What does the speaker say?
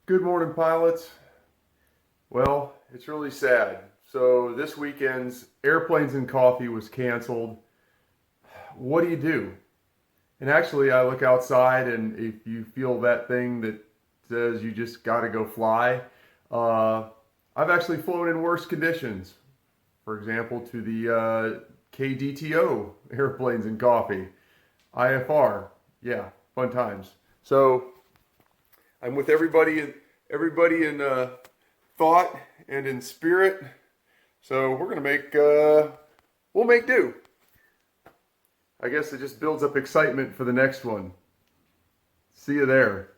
Good morning, pilots. Well, it's really sad. So this weekend's Airplanes and Coffee was canceled. What do you do? And actually, I look outside, and if you feel that thing that says you just got to go fly, uh, I've actually flown in worse conditions. For example, to the KDTO Airplanes and Coffee, IFR. Yeah, fun times. So I'm with everybody in thought and in spirit. So we're gonna we'll make do. I guess it just builds up excitement for the next one. See you there.